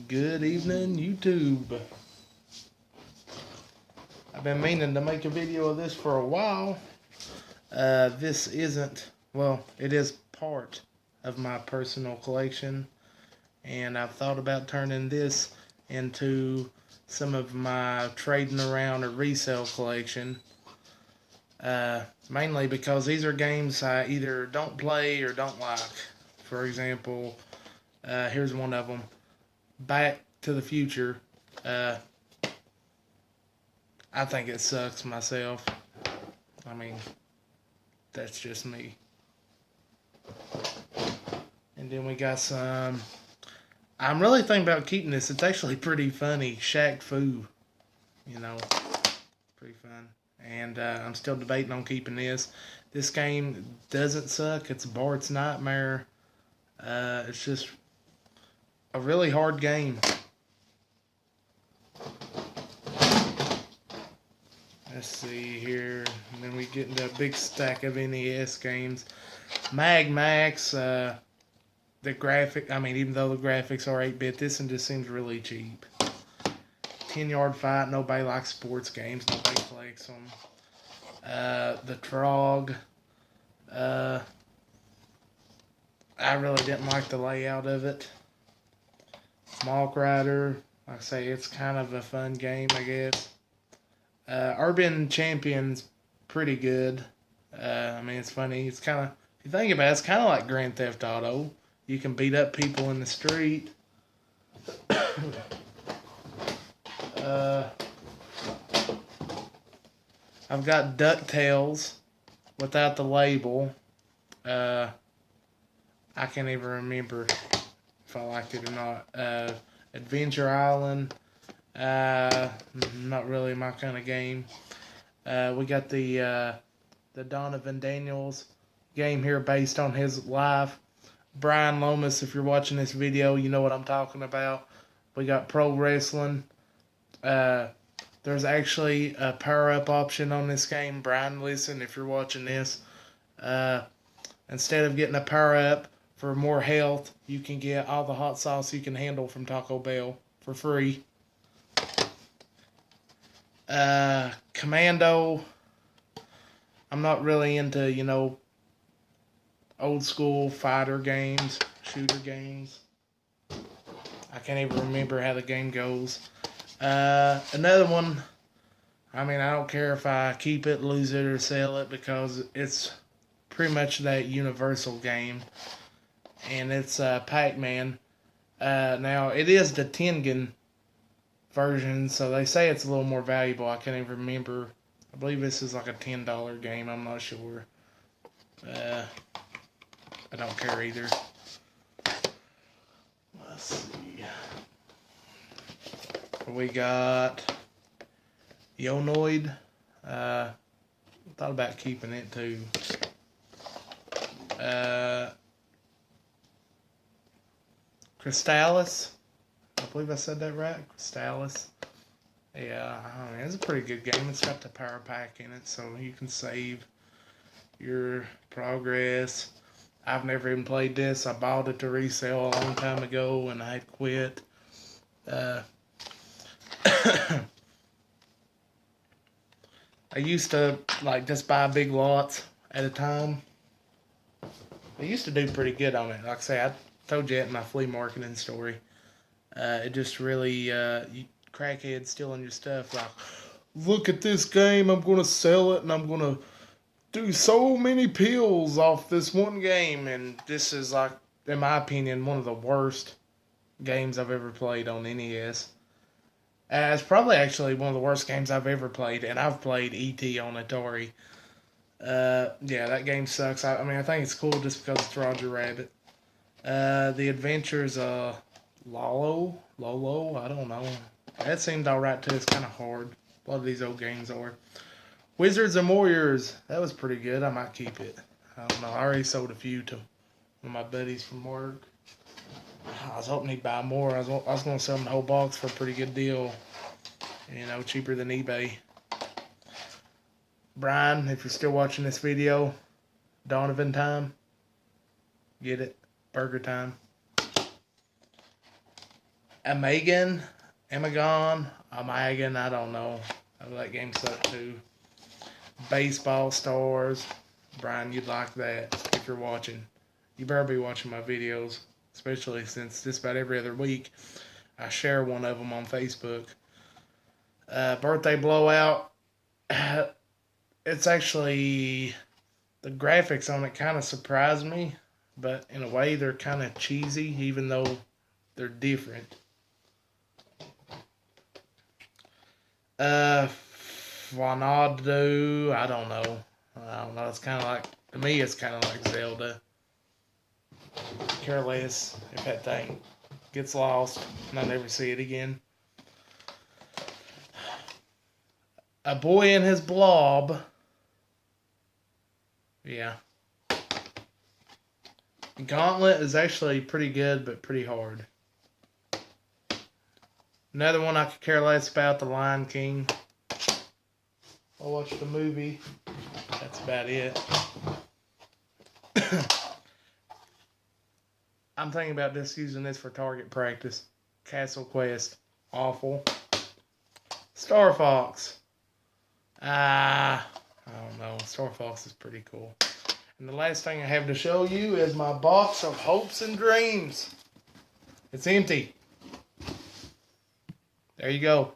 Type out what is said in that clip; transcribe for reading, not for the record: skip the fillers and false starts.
Good evening, YouTube. I've been meaning to make a video of this for a while. This isn't, well, it is part of my personal collection, and I've thought about turning this into some of my trading around or resale collection. Mainly because these are games I either don't play or don't like. For example, here's one of them. Back to the Future. I think it sucks myself. I mean, that's just me. And then we got some. I'm really thinking about keeping this. It's actually pretty funny. Shaq Fu. Pretty fun. And I'm still debating on keeping this. This game doesn't suck. It's Bart's Nightmare. It's just a really hard game. Let's see here. And then we get into a big stack of NES games. Mag Max. Even though the graphics are 8-bit, this one just seems really cheap. 10-Yard Fight. Nobody likes sports games. Nobody collects them. The Trog. I really didn't like the layout of it. Malk Rider. Like I say, it's kind of a fun game, I guess. Urban Champion's pretty good. It's funny. It's kind of, if you think about it, it's kind of like Grand Theft Auto. You can beat up people in the street. I've got DuckTales without the label. I can't even remember if I liked it or not. Adventure Island. Not really my kind of game. We got the Donovan Daniels game here based on his life. Brian Lomas, if you're watching this video, you know what I'm talking about. We got Pro Wrestling. There's actually a power-up option on this game. Brian, listen, if you're watching this. Instead of getting a power-up for more health, you can get all the hot sauce you can handle from Taco Bell for free. Commando. I'm not really into, old school fighter games, shooter games. I can't even remember how the game goes. Another one, I don't care if I keep it, lose it, or sell it because it's pretty much that universal game. And it's Pac-Man. Now, it is the Tengen version, so they say it's a little more valuable. I can't even remember. I believe this is like a $10 game. I'm not sure. I don't care either. Let's see. We got Yonoid. Thought about keeping it too. Crystallis. I believe I said that right. Crystallis. Yeah, it's a pretty good game. It's got the power pack in it, so you can save your progress. I've never even played this. I bought it to resell a long time ago, and I had quit. I used to just buy big lots at a time. I used to do pretty good on it. Like I say, I told you that in my flea marketing story. It just really, crackheads stealing your stuff. Like, look at this game, I'm going to sell it, and I'm going to do so many pills off this one game. And this is, in my opinion, one of the worst games I've ever played on NES. It's probably actually one of the worst games I've ever played, and I've played E.T. on Atari. Yeah, that game sucks. I think it's cool just because it's Roger Rabbit. The Adventures of Lolo, I don't know. That seemed alright too. It's kind of hard. A lot of these old games are. Wizards and Warriors, that was pretty good. I might keep it. I don't know. I already sold a few to one of my buddies from work. I was hoping he'd buy more. I was going to sell him the whole box for a pretty good deal. Cheaper than eBay. Brian, if you're still watching this video, Donovan time. Get it? Burger time. Amagon, Amagon, I don't know. That game sucked too. Baseball Stars. Brian, you'd like that if you're watching. You better be watching my videos, especially since just about every other week I share one of them on Facebook. Birthday Blowout. It's actually, the graphics on it kind of surprised me, but in a way they're kind of cheesy, even though they're different. Wanadu, I don't know. It's kind of like, to me, it's kind of like Zelda. Care less if that thing gets lost and I never see it again. A Boy and His Blob. Yeah. Gauntlet is actually pretty good, but pretty hard. Another one I could care less about, The Lion King. I watched the movie. That's about it. I'm thinking about just using this for target practice. Castle Quest. Awful. Starfox. I don't know. Starfox is pretty cool. And the last thing I have to show you is my box of hopes and dreams. It's empty. There you go.